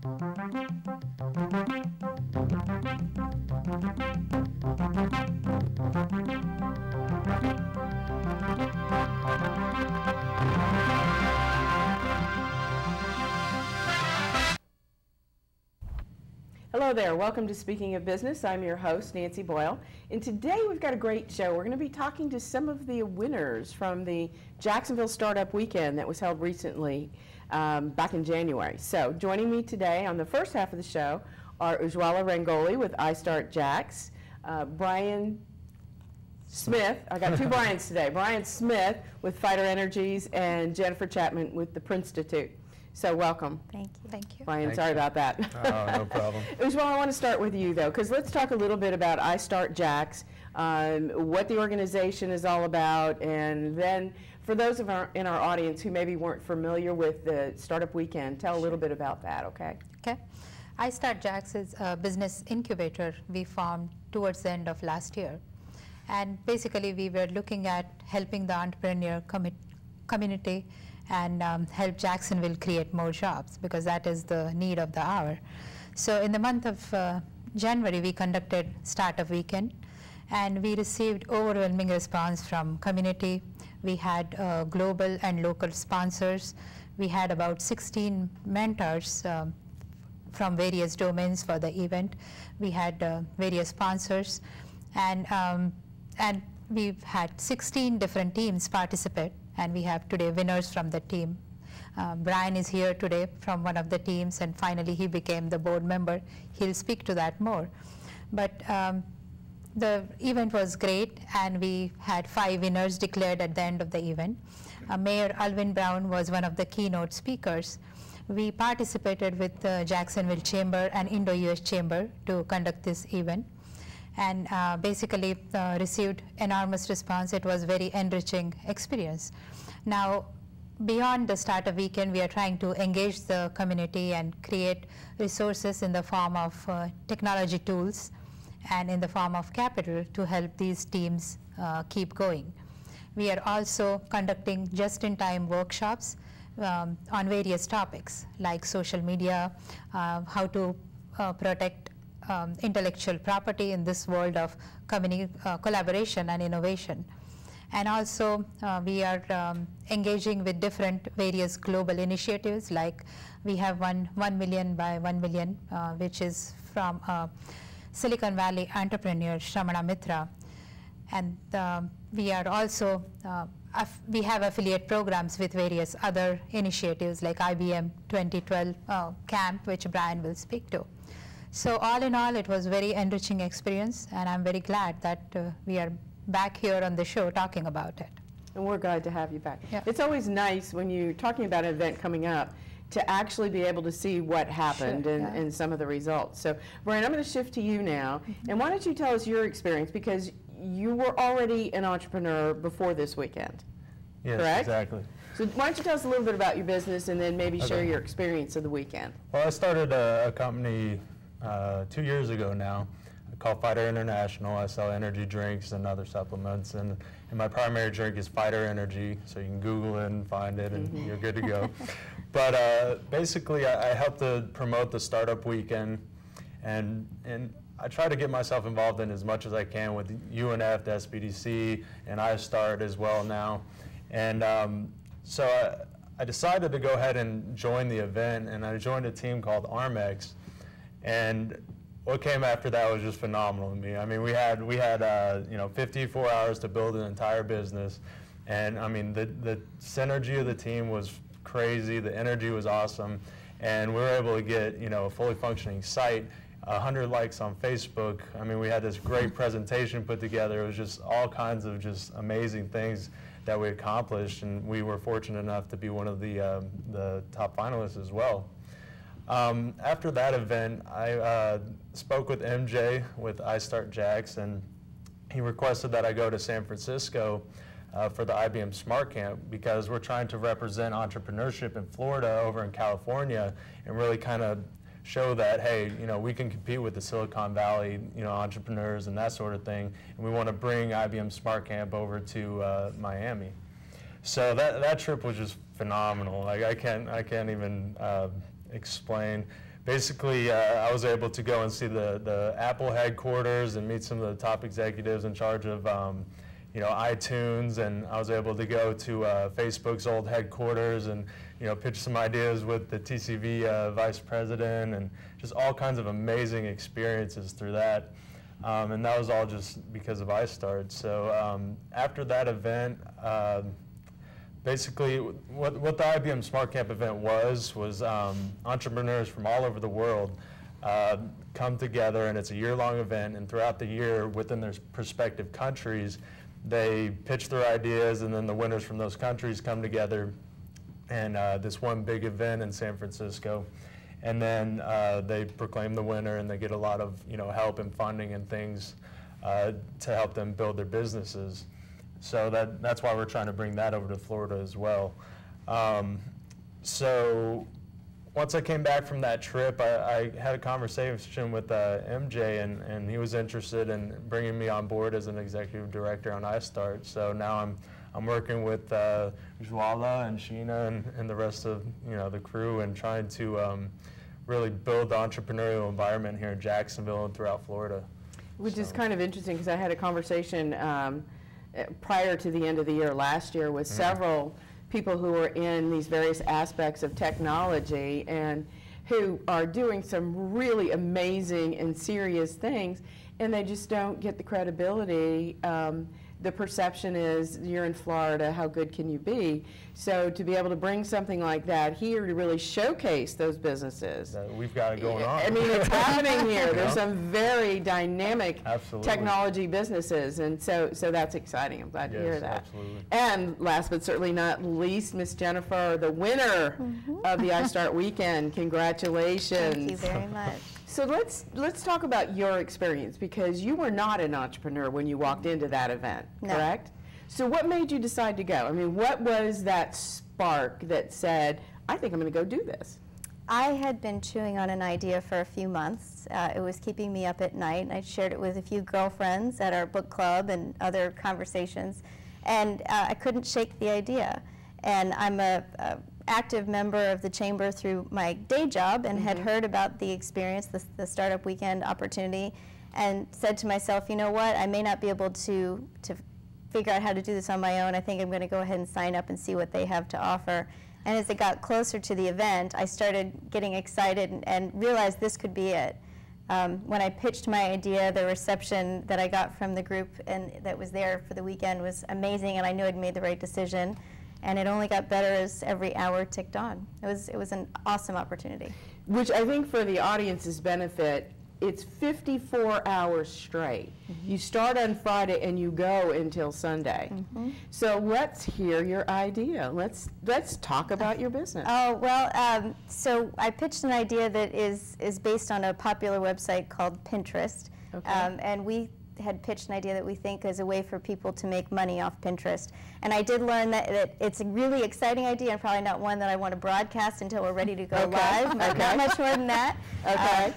Hello there, welcome to Speaking of Business. I'm your host, Nancy Boyle, and today we've got a great show. We're going to be talking to some of the winners from the Jacksonville Startup Weekend that was held recently back in January. So joining me today on the first half of the show are Ujwala Rangoli with iStartJax, Brian Smith, I got two Brians today, Brian Smith with Fighter Energies, and Jennifer Chapman with the Prinstitute. So welcome. Thank you. Thank you. Brian, sorry about that. Oh, no problem. Ujwala, I want to start with you, though, because let's talk a little bit about iStartJax, what the organization is all about, and then for those in our audience who maybe weren't familiar with the Startup Weekend, tell a little bit about that, okay? Okay. iStartJax is a business incubator we formed towards the end of last year. And basically, we were looking at helping the entrepreneur community and help Jacksonville create more jobs, because that is the need of the hour. So in the month of January, we conducted Startup Weekend, and we received overwhelming response from community. We had global and local sponsors. We had about 16 mentors from various domains for the event. We had various sponsors, and we've had 16 different teams participate. And we have today winners from the team. Brian is here today from one of the teams, and finally he became the board member. He'll speak to that more. But the event was great, and we had 5 winners declared at the end of the event. Mayor Alvin Brown was one of the keynote speakers. We participated with the Jacksonville Chamber and Indo-US Chamber to conduct this event, and basically received enormous response. It was very enriching experience. Now, beyond the Startup Weekend, we are trying to engage the community and create resources in the form of technology tools and in the form of capital to help these teams keep going. We are also conducting just-in-time workshops on various topics like social media, how to protect intellectual property in this world of collaboration and innovation. And also we are engaging with different various global initiatives, like we have 1 million by 1 million, which is from Silicon Valley entrepreneur Shramana Mitra. And we are also, we have affiliate programs with various other initiatives like IBM 2012 camp, which Brian will speak to. So all in all, it was a very enriching experience, and I'm very glad that we are back here on the show talking about it. And we're glad to have you back. Yeah. It's always nice when you're talking about an event coming up to actually be able to see what happened and some of the results. So, Brian, I'm going to shift to you now. And why don't you tell us your experience, because you were already an entrepreneur before this weekend, Yes, correct? exactly. So why don't you tell us a little bit about your business and then maybe share your experience of the weekend. Well, I started a company 2 years ago now called Fighter International. I sell energy drinks and other supplements, and my primary drink is Fighter Energy, so you can Google it and find it, and you're good to go. But basically, I help to promote the Startup Weekend, and I try to get myself involved in as much as I can with UNF, the SBDC, and iStart as well now. And so I decided to go ahead and join the event, and I joined a team called Armex. And what came after that was just phenomenal to me. I mean, we had 54 hours to build an entire business, and I mean the synergy of the team was crazy. The energy was awesome, and we were able to get a fully functioning site, 100 likes on Facebook. I mean, we had this great presentation put together. It was just all kinds of just amazing things that we accomplished, and we were fortunate enough to be one of the top finalists as well. After that event, I spoke with MJ with iStartJax, and he requested that I go to San Francisco for the IBM Smart Camp, because we're trying to represent entrepreneurship in Florida over in California and really kind of show that, hey, we can compete with the Silicon Valley, entrepreneurs and that sort of thing, and we want to bring IBM Smart Camp over to Miami. So that trip was just phenomenal. Like I can't even explain. basically, I was able to go and see the Apple headquarters and meet some of the top executives in charge of iTunes, and I was able to go to Facebook's old headquarters and pitch some ideas with the TCV vice president, and just all kinds of amazing experiences through that. And that was all just because of iStart. So after that event, basically what the IBM Smart Camp event was entrepreneurs from all over the world come together, and it's a year-long event, and throughout the year within their respective countries, they pitch their ideas, and then the winners from those countries come together and this one big event in San Francisco. And then they proclaim the winner, and they get a lot of help and funding and things to help them build their businesses. So that's why we're trying to bring that over to Florida as well. So once I came back from that trip, I had a conversation with MJ, and he was interested in bringing me on board as an executive director on iStart. So now I'm working with Jwala and Sheena and the rest of the crew, and trying to really build the entrepreneurial environment here in Jacksonville and throughout Florida. Which is kind of interesting, because I had a conversation prior to the end of the year last year with several people who are in these various aspects of technology and who are doing some really amazing and serious things, and they just don't get the credibility. The perception is, you're in Florida, how good can you be? So to be able to bring something like that here to really showcase those businesses. We've got it going on. I mean, it's happening here. There's some very dynamic Absolutely. technology businesses, and so that's exciting. I'm glad to hear that. Absolutely. And last but certainly not least, Miss Jennifer, the winner of the iStart Weekend. Congratulations. Thank you very much. So let's talk about your experience, because you were not an entrepreneur when you walked into that event, No. correct? So what made you decide to go? I mean, what was that spark that said, I think I'm going to go do this? I had been chewing on an idea for a few months. It was keeping me up at night, and I shared it with a few girlfriends at our book club and other conversations, and I couldn't shake the idea. And I'm a active member of the chamber through my day job, and had heard about the experience, the Startup Weekend opportunity, and said to myself, you know what, I may not be able to figure out how to do this on my own. I think I'm going to go ahead and sign up and see what they have to offer. And as it got closer to the event, I started getting excited and realized this could be it. When I pitched my idea, the reception that I got from the group and that was there for the weekend was amazing, and I knew I'd made the right decision. And it only got better as every hour ticked on. It was an awesome opportunity. Which I think for the audience's benefit, it's 54 hours straight. You start on Friday and you go until Sunday. So let's hear your idea. Let's talk about your business. Oh, well, so I pitched an idea that is based on a popular website called Pinterest. Okay. And we had pitched an idea that we think is a way for people to make money off Pinterest. And I did learn that it's a really exciting idea, and probably not one that I want to broadcast until we're ready to go live. Not much more than that.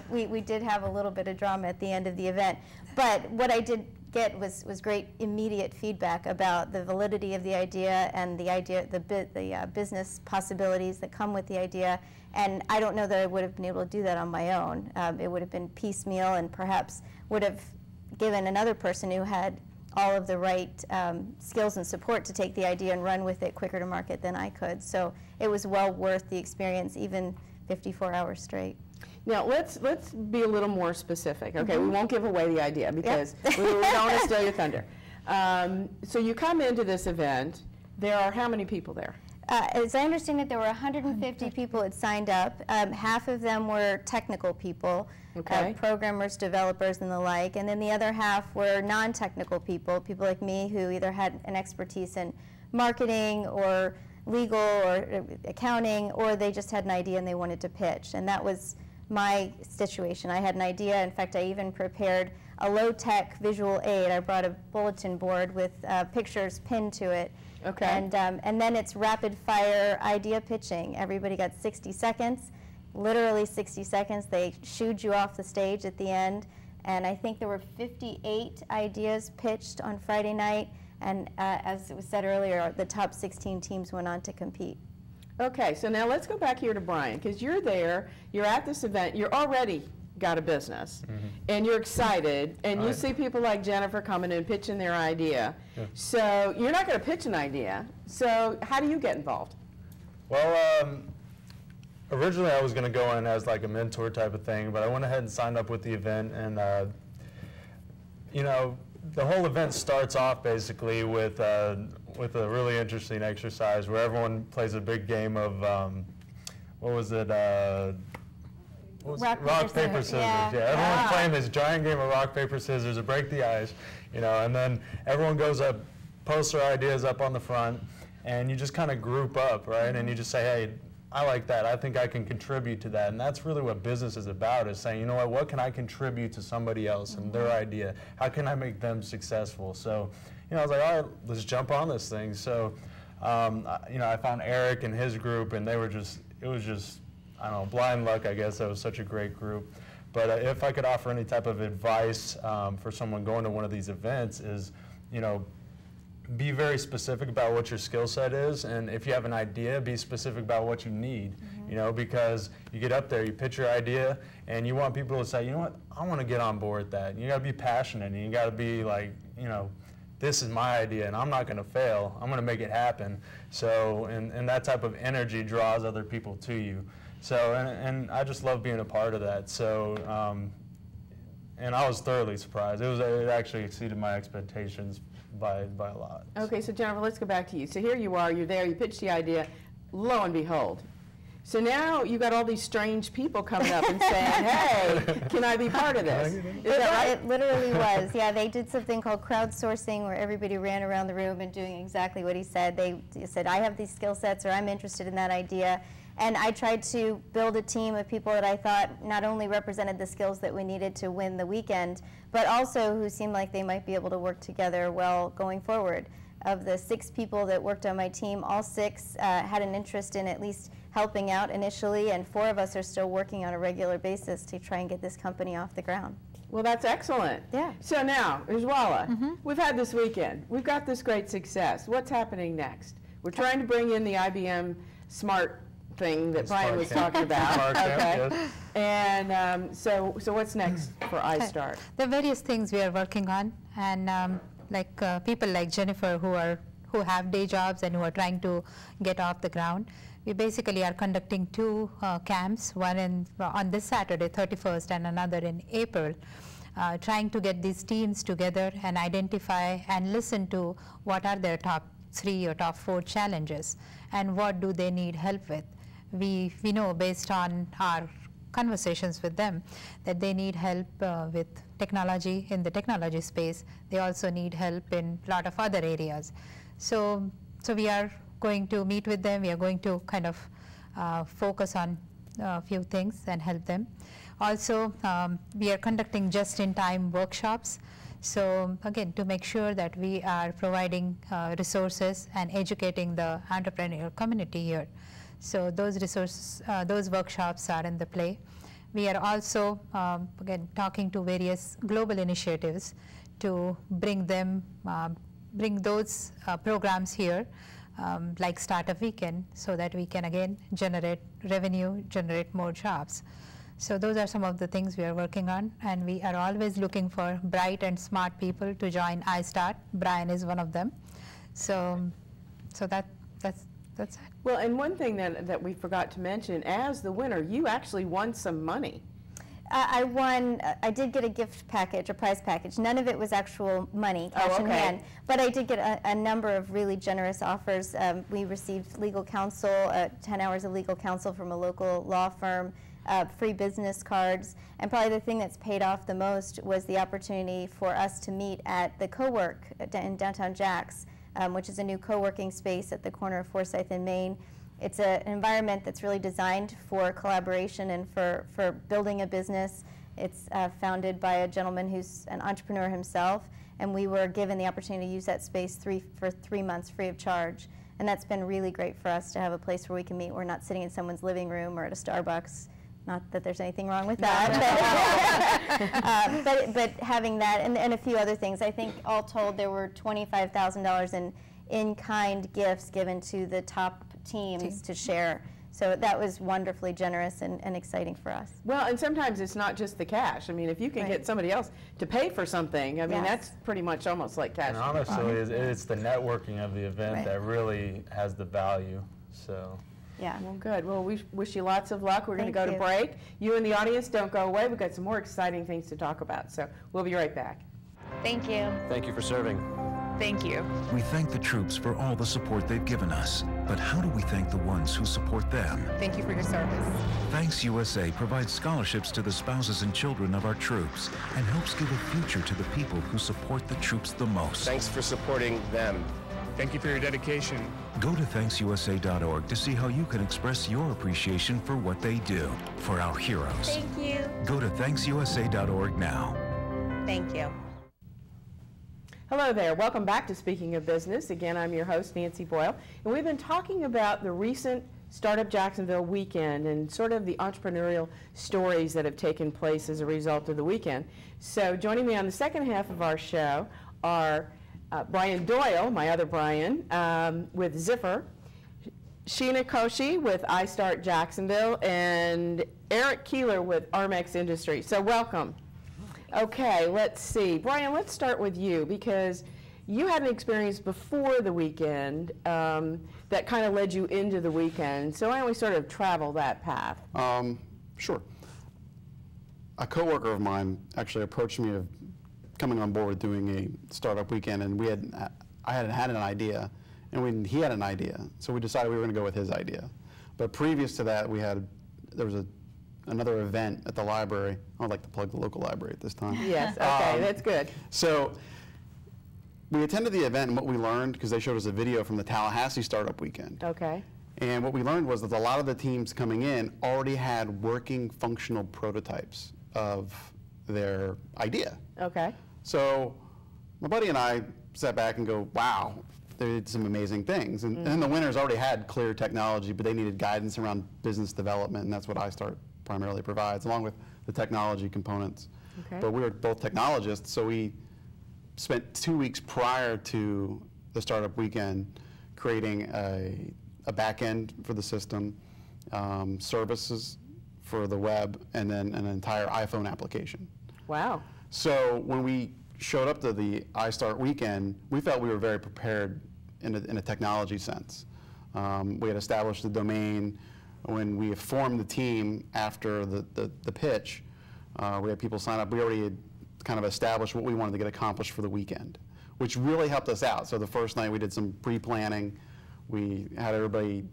We did have a little bit of drama at the end of the event. But what I did get was great immediate feedback about the validity of the idea and the business possibilities that come with the idea. And I don't know that I would have been able to do that on my own. It would have been piecemeal, and perhaps would have given another person who had all of the right skills and support to take the idea and run with it quicker to market than I could. So it was well worth the experience, even 54 hours straight. Now let's be a little more specific. Okay, we won't give away the idea because we don't want to steal your thunder. So you come into this event. There are how many people there? As I understand it, there were 150 people that signed up. Half of them were technical people, programmers, developers, and the like. And then the other half were non-technical people, people like me who either had an expertise in marketing or legal or accounting, or they just had an idea and they wanted to pitch. And that was my situation. I had an idea. In fact, I even prepared a low-tech visual aid. I brought a bulletin board with pictures pinned to it. Okay. And then it's rapid-fire idea pitching. Everybody got 60 seconds, literally 60 seconds. They shooed you off the stage at the end. And I think there were 58 ideas pitched on Friday night. And as it was said earlier, the top 16 teams went on to compete. Okay, so now let's go back here to Brian, because you're there, you're at this event, you're already got a business, and you're excited, and you Right. see people like Jennifer coming in pitching their idea. Yeah. So you're not going to pitch an idea. So how do you get involved? Well, originally I was going to go in as like a mentor type of thing, but I went ahead and signed up with the event, and you know, the whole event starts off basically with a really interesting exercise where everyone plays a big game of what was it? Rock, paper, scissors. Yeah, everyone's playing this giant game of rock, paper, scissors to break the ice, you know, and then everyone goes up, posts their ideas up on the front, and you just kind of group up, right? And you just say, hey, I like that. I think I can contribute to that. And that's really what business is about, is saying, you know what can I contribute to somebody else and their idea? How can I make them successful? So, you know, I was like, all right, let's jump on this thing. So, you know, I found Eric and his group, and they were just, it was just, I don't know, blind luck, I guess. That was such a great group. But if I could offer any type of advice for someone going to one of these events is, you know, be very specific about what your skill set is, and if you have an idea, be specific about what you need, you know, because you get up there, you pitch your idea, and you want people to say, you know what, I want to get on board with that. And you got to be passionate, and you got to be like, you know, this is my idea, and I'm not going to fail. I'm going to make it happen. So, and that type of energy draws other people to you. So, and I just love being a part of that. So, and I was thoroughly surprised. It actually exceeded my expectations by a lot. Okay, so Jennifer, let's go back to you. So here you are, you're there, you pitch the idea, lo and behold. So now you got all these strange people coming up and saying, hey, can I be part of this? Is that right? It literally was. Yeah, they did something called crowdsourcing where everybody ran around the room and doing exactly what he said. They said, I have these skill sets, or I'm interested in that idea. And I tried to build a team of people that I thought not only represented the skills that we needed to win the weekend, but also who seemed like they might be able to work together well going forward. Of the 6 people that worked on my team, all 6 had an interest in at least helping out initially, and 4 of us are still working on a regular basis to try and get this company off the ground. Well, that's excellent. Yeah. So now, Ujwala, we've had this weekend. We've got this great success. What's happening next? We're trying to bring in the IBM Smart thing that Brian was talking about. Okay. Yes. And so what's next for iStart? There are various things we are working on, and people like Jennifer who have day jobs and who are trying to get off the ground. We basically are conducting 2 camps, one on this Saturday, 31st, and another in April, trying to get these teams together and identify and listen to what are their top 3 or top 4 challenges and what do they need help with. We know based on our conversations with them that they need help with technology in the technology space. They also need help in a lot of other areas. So we are going to meet with them. We are going to kind of focus on a few things and help them. Also, we are conducting just-in-time workshops. So again, to make sure that we are providing resources and educating the entrepreneurial community here. So those resources, those workshops are in the play. We are also, again, talking to various global initiatives to bring those programs here, like Startup Weekend, so that we can again generate revenue, generate more jobs. So those are some of the things we are working on, and we are always looking for bright and smart people to join iStart. Brian is one of them. So that's it. Well, and one thing that we forgot to mention, as the winner, you actually won some money. I did get a gift package, a prize package. None of it was actual money, cash in hand, but I did get a number of really generous offers. We received legal counsel, 10 hours of legal counsel from a local law firm, free business cards, and probably the thing that's paid off the most was the opportunity for us to meet at the CoWork in downtown Jax, which is a new co-working space at the corner of Forsyth and Main. It's an environment that's really designed for collaboration and for building a business. It's founded by a gentleman who's an entrepreneur himself, and we were given the opportunity to use that space for 3 months free of charge. And that's been really great for us to have a place where we can meet. We're not sitting in someone's living room or at a Starbucks. Not that there's anything wrong with that, but having that and a few other things. I think all told there were $25,000 in in-kind gifts given to the top teams to share. So that was wonderfully generous and exciting for us. Well, and sometimes it's not just the cash. I mean, if you can get somebody else to pay for something, I mean, that's pretty much almost like cash. And honestly, it's the networking of the event that really has the value. So. Yeah. Well, good. Well, we wish you lots of luck. We're going to go to Thank break. You in the audience, don't go away. We've got some more exciting things to talk about. So we'll be right back. Thank you. Thank you for serving. Thank you. We thank the troops for all the support they've given us, but how do we thank the ones who support them? Thank you for your service. Thanks USA provides scholarships to the spouses and children of our troops and helps give a future to the people who support the troops the most. Thanks for supporting them. Thank you for your dedication. Go to ThanksUSA.org to see how you can express your appreciation for what they do, for our heroes. Thank you. Go to ThanksUSA.org now. Thank you. Hello there. Welcome back to Speaking of Business. Again, I'm your host, Nancy Boyle, and we've been talking about the recent Startup Jacksonville weekend and sort of the entrepreneurial stories that have taken place as a result of the weekend. So joining me on the second half of our show are Brian Doyle, my other Brian, with Ziffer, Sheena Koshi with iStart Jacksonville, and Eric Keeler with Armex Industries. So welcome. Okay, let's see. Brian, let's start with you because you had an experience before the weekend that kind of led you into the weekend. So why don't we sort of travel that path? Sure. A coworker of mine actually approached me of coming on board doing a startup weekend, and I had an idea, and he had an idea, so we decided we were going to go with his idea. But previous to that, there was another event at the library. I'd like to plug the local library at this time. Yes, okay, that's good. So we attended the event, and what we learned, because they showed us a video from the Tallahassee Startup Weekend. Okay. And what we learned was that a lot of the teams coming in already had working functional prototypes of their idea. Okay. So my buddy and I sat back and go, wow, they did some amazing things. And then the winners already had clear technology, but they needed guidance around business development, and that's what iStart primarily provides, along with the technology components. Okay. But we were both technologists, so we spent 2 weeks prior to the startup weekend creating a back end for the system, services for the web, and then an entire iPhone application. Wow. So when we showed up to the iStart weekend, we felt we were very prepared in a technology sense. We had established the domain. When we formed the team after the pitch, we had people sign up. We already had kind of established what we wanted to get accomplished for the weekend, which really helped us out. So the first night we did some pre-planning. We had everybody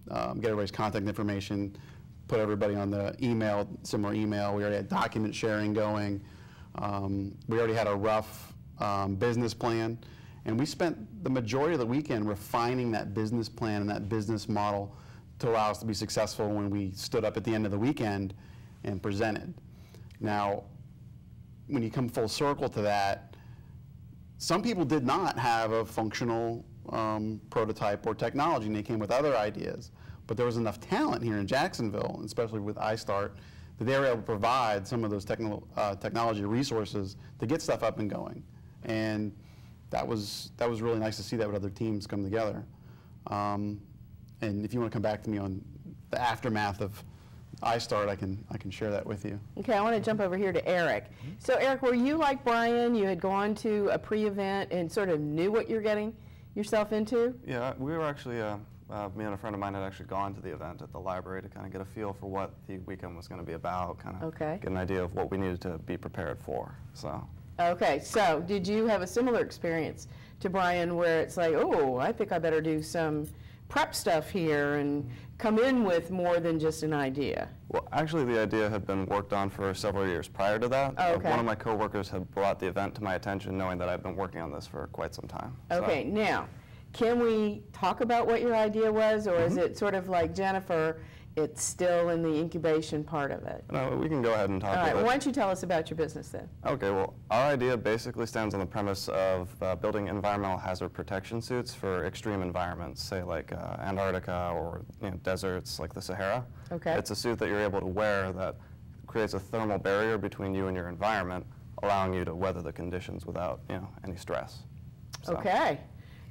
get everybody's contact information, put everybody on the email, similar email. We already had document sharing going. We already had a rough business plan, and we spent the majority of the weekend refining that business plan and that business model to allow us to be successful when we stood up at the end of the weekend and presented. Now, when you come full circle to that, some people did not have a functional prototype or technology, and they came with other ideas. But there was enough talent here in Jacksonville, especially with iStart, that they were able to provide some of those technology resources to get stuff up and going. And that was really nice to see that with other teams come together. And if you want to come back to me on the aftermath of iStart, I can share that with you. Okay, I want to jump over here to Eric. So Eric, were you like Brian, you had gone to a pre-event and sort of knew what you're getting yourself into? Yeah, we were actually, me and a friend of mine had actually gone to the event at the library to kind of get a feel for what the weekend was going to be about, kind of get an idea of what we needed to be prepared for. So. Okay, so did you have a similar experience to Brian where it's like, oh, I think I better do some prep stuff here and come in with more than just an idea? Well, actually the idea had been worked on for several years prior to that. Oh, okay. One of my coworkers had brought the event to my attention knowing that I've been working on this for quite some time. Okay, so. Now, can we talk about what your idea was, or is it sort of like Jennifer, it's still in the incubation part of it? No, we can go ahead and talk about it. All right, why don't you tell us about your business then? Okay, well, our idea basically stands on the premise of building environmental hazard protection suits for extreme environments, say like Antarctica or deserts like the Sahara. Okay. It's a suit that you're able to wear that creates a thermal barrier between you and your environment, allowing you to weather the conditions without any stress. So. Okay.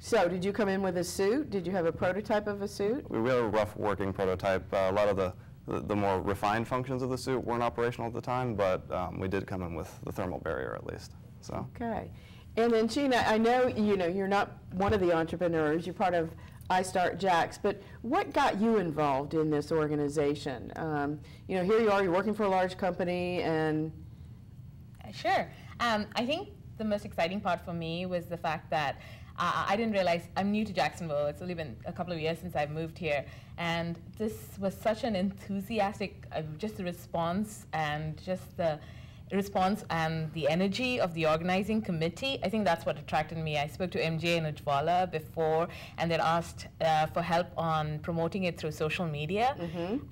So did you come in with a suit? Did you have a prototype of a suit? We had a rough working prototype. A lot of the more refined functions of the suit weren't operational at the time, but we did come in with the thermal barrier at least. So. Okay. And then Sheena, I know, you're not one of the entrepreneurs, you're part of iStart JAX, but what got you involved in this organization? Here you are, you're working for a large company, and... Sure. I think the most exciting part for me was the fact that I didn't realize, I'm new to Jacksonville, it's only been a couple of years since I've moved here, and this was such an enthusiastic, just the response and just the response and the energy of the organizing committee. I think that's what attracted me. I spoke to MJ and Ujvala before, and they'd asked for help on promoting it through social media,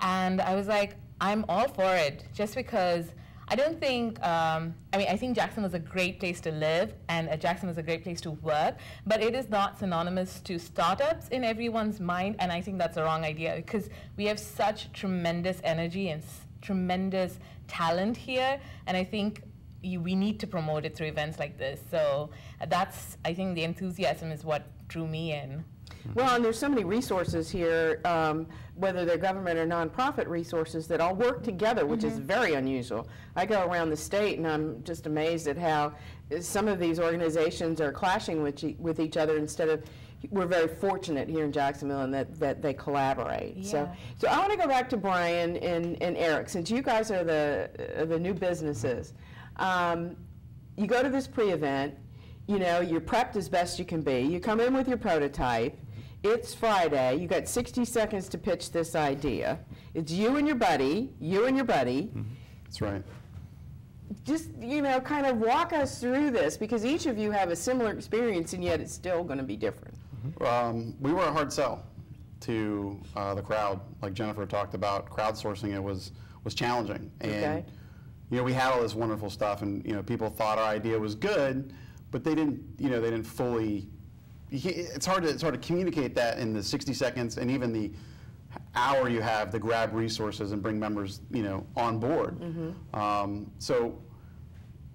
and I was like, I'm all for it, just because I don't think, I think Jackson was a great place to live, and Jackson was a great place to work, but it is not synonymous to startups in everyone's mind, and I think that's a wrong idea, because we have such tremendous energy and tremendous talent here, and I think we need to promote it through events like this. So that's, I think the enthusiasm is what drew me in. Well, and there's so many resources here, whether they're government or nonprofit resources, that all work together, which is very unusual. I go around the state and I'm just amazed at how some of these organizations are clashing with each other instead of, we're very fortunate here in Jacksonville and that they collaborate. Yeah. So I want to go back to Brian and Eric, since you guys are the new businesses. You go to this pre-event, you're prepped as best you can be. You come in with your prototype. It's Friday. You got 60 seconds to pitch this idea. It's you and your buddy. That's right. Just, kind of walk us through this, because each of you have a similar experience, and yet it's still going to be different. We were a hard sell to the crowd. Like Jennifer talked about, crowdsourcing it was challenging. And, we had all this wonderful stuff, and, people thought our idea was good, but they didn't fully. It's hard to communicate that in the 60 seconds and even the hour you have to grab resources and bring members, on board. So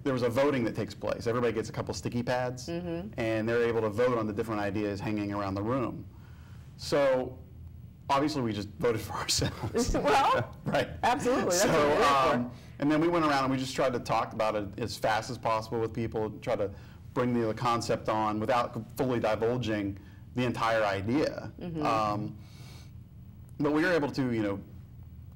there was a voting that takes place. Everybody gets a couple sticky pads, and they're able to vote on the different ideas hanging around the room. So obviously we just voted for ourselves. Well, right. Absolutely. That's So, and then we went around and we just tried to talk about it as fast as possible with people, try to bring the concept on without fully divulging the entire idea. But we were able to,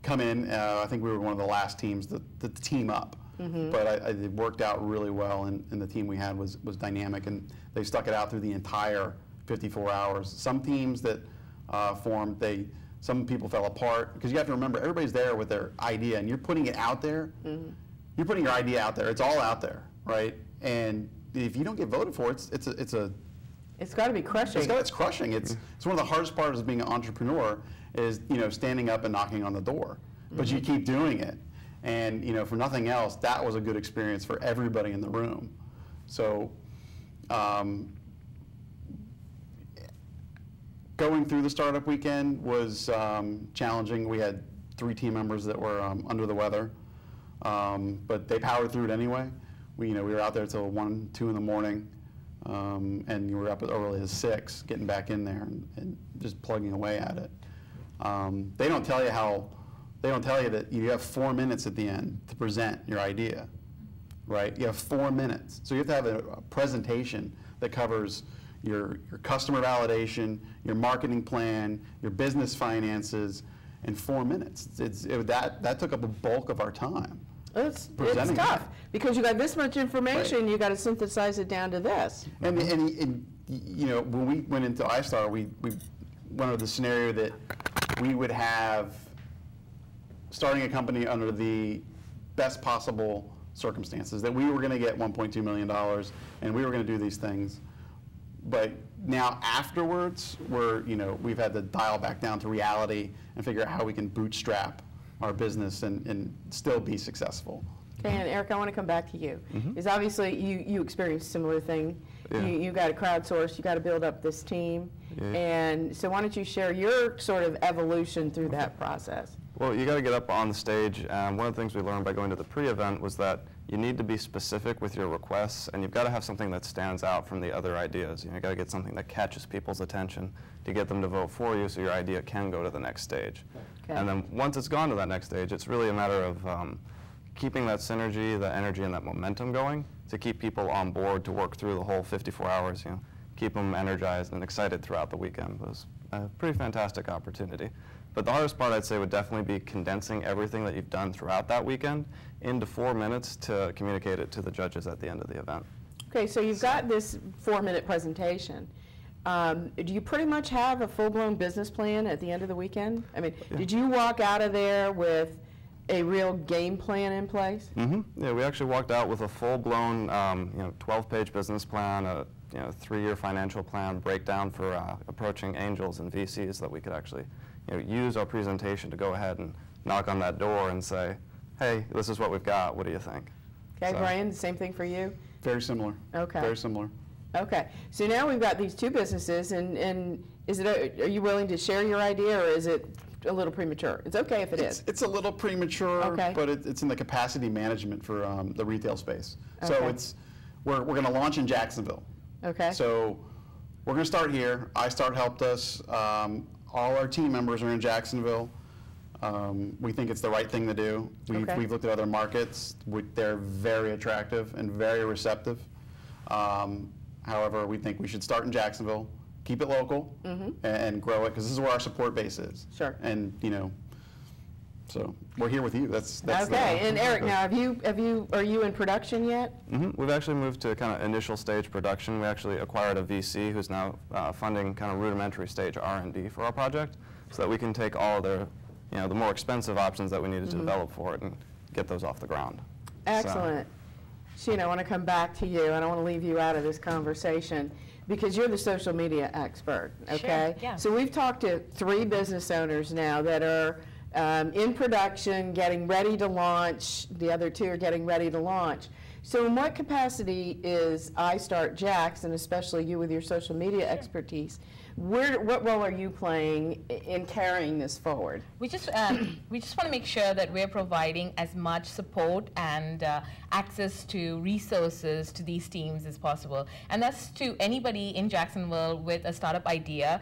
come in. I think we were one of the last teams to team up. But it worked out really well, and the team we had was dynamic, and they stuck it out through the entire 54 hours. Some teams that formed, some people fell apart, because you have to remember, everybody's there with their idea, and you're putting it out there. You're putting your idea out there. It's all out there, right? And if you don't get voted for, it's got to be crushing. It's crushing. It's one of the hardest parts of being an entrepreneur is standing up and knocking on the door, but you keep doing it, and for nothing else, that was a good experience for everybody in the room. So going through the startup weekend was challenging. We had 3 team members that were under the weather, but they powered through it anyway. We were out there till 1, 2 in the morning, and we were up as early as 6, getting back in there and just plugging away at it. They don't tell you that you have 4 minutes at the end to present your idea, right? You have 4 minutes, so you have to have a presentation that covers your customer validation, your marketing plan, your business finances, in 4 minutes. That took up a bulk of our time. It's tough, because you got this much information, Right. you got to synthesize it down to this. And when we went into iStar, we went over the scenario that we would have starting a company under the best possible circumstances, that we were going to get $1.2 million and we were going to do these things. But now afterwards, we've had to dial back down to reality and figure out how we can bootstrap our business and still be successful. Okay, and Eric, I want to come back to you. Because obviously you experienced a similar thing. Yeah. You got to crowdsource, you got to build up this team. Yeah. And so why don't you share your sort of evolution through that process? Well, you got to get up on the stage. One of the things we learned by going to the pre-event was that you need to be specific with your requests, and you've got to have something that stands out from the other ideas. You got to get something that catches people's attention to get them to vote for you so your idea can go to the next stage. Okay. And then once it's gone to that next stage, it's really a matter of keeping that synergy, that energy, and that momentum going to keep people on board to work through the whole 54 hours, keep them energized and excited throughout the weekend. It was a pretty fantastic opportunity. But the hardest part, I'd say, would definitely be condensing everything that you've done throughout that weekend into 4 minutes to communicate it to the judges at the end of the event. Okay, so you've got this 4-minute presentation. Do you pretty much have a full-blown business plan at the end of the weekend? I mean, did you walk out of there with a real game plan in place? Mm-hmm. Yeah, we actually walked out with a full-blown 12-page business plan, a 3-year financial plan breakdown for approaching angels and VCs that we could actually use our presentation to go ahead and knock on that door and say, hey, this is what we've got, what do you think? Okay, so. Brian, same thing for you? Very similar. Okay. Very similar. Okay, so now we've got these two businesses, and is it are you willing to share your idea, or is it a little premature? It's okay if it is. It's a little premature, okay. But it's in the capacity management for the retail space. Okay. So we're going to launch in Jacksonville. Okay. So we're going to start here. iStart helped us. All our team members are in Jacksonville. We think it's the right thing to do. We've looked at other markets. They're very attractive and very receptive. However, we think we should start in Jacksonville, keep it local, and grow it, because this is where our support base is. Sure. And so we're here with you. That's okay. And Eric, now are you in production yet? Mm-hmm. We've actually moved to kind of initial stage production. We actually acquired a VC who's now funding kind of rudimentary stage R&D for our project, so that we can take all the more expensive options that we needed to develop for it and get those off the ground. Excellent. Sheena, I want to come back to you. I don't want to leave you out of this conversation because you're the social media expert, okay? Sure, yeah. So we've talked to 3 business owners now that are in production, getting ready to launch. The other 2 are getting ready to launch. So in what capacity is iStart Jax, and especially you with your social media expertise, what role are you playing in carrying this forward? We just want to make sure that we're providing as much support and access to resources to these teams as possible. And that's to anybody in Jacksonville with a startup idea.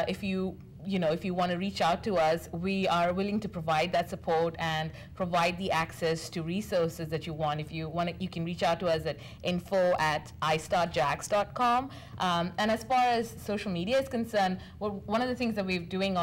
If you want to reach out to us, we are willing to provide that support and provide the access to resources that you want. If you want, you can reach out to us at info@istartjax.com. And as far as social media is concerned, one of the things that we're doing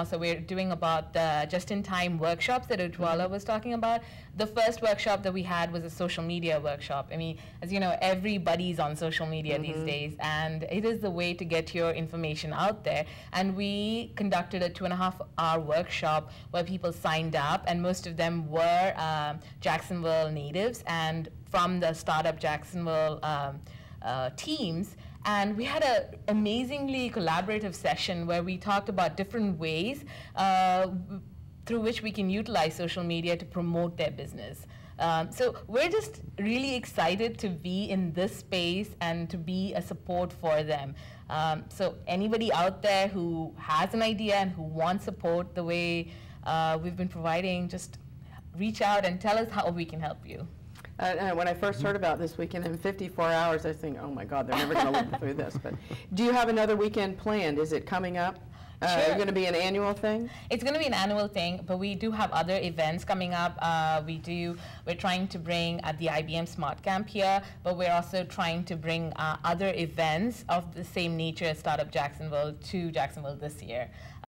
about the just-in-time workshops that Ujwala was talking about. The first workshop that we had was a social media workshop. I mean, as you know, everybody's on social media these days, and it is the way to get your information out there. And we conducted a 2.5-hour workshop where people signed up, and most of them were Jacksonville natives and from the Startup Jacksonville teams. And we had an amazingly collaborative session where we talked about different ways through which we can utilize social media to promote their business. So we're just really excited to be in this space and to be a support for them. So anybody out there who has an idea and who wants support the way we've been providing, just reach out and tell us how we can help you. When I first heard about this weekend in 54 hours, I was thinking, oh my God, they're never going to live through this. But do you have another weekend planned? Is it coming up? Sure. Is it going to be an annual thing? It's going to be an annual thing, but we do have other events coming up. We're trying to bring the IBM Smart Camp here, but we're also trying to bring other events of the same nature as Startup Jacksonville to Jacksonville this year.